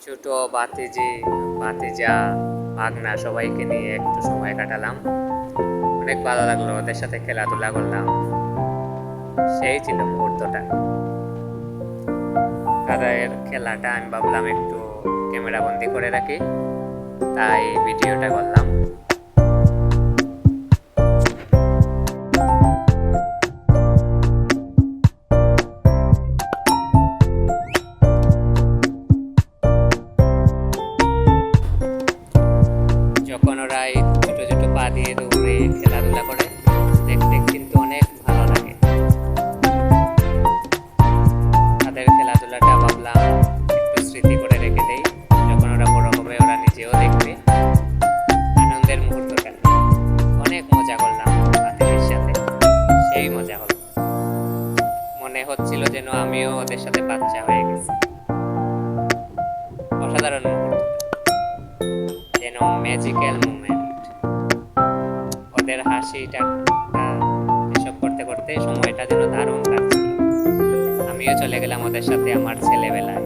ছোট ভাতিজি ভাতিজা ভাগনা সবাইকে নিয়ে একটু সময় কাটালাম। অনেক ভালো লাগলো, ওদের সাথে খেলাধুলা করলাম। সেই ছিল মুহূর্তটা। তাদের খেলাটা আমি ভাবলাম একটু ক্যামেরা বন্দি করে রাখি, তাই ভিডিওটা করলাম। যখন ওরা এই ছোট ছোট পা দিয়ে দৌড়ে খেলাধুলা করে, দেখতে কিন্তু অনেক ভালো লাগে। তাদের খেলাধুলাটা ভাবলাম একটু স্মৃতি করে রেখে দেই, যখন ওরা বড় হবে ওরা নিজেও দেখবে। আনন্দের মুহূর্তটা, অনেক মজা করলাম বাচ্চাদের সাথে, সেই মজা হলো। মনে হচ্ছিল যেন আমিও ওদের সাথে বাচ্চা হয়ে গেছি। অসাধারণ মুহূর্ত, যেন ম্যাজিক্যাল মুমেন্ট। ওদের হাসিটা এসব করতে করতে সময়টা যেন দারুণ কাটছিল। আমিও চলে গেলাম ওদের সাথে আমার ছেলেবেলায়।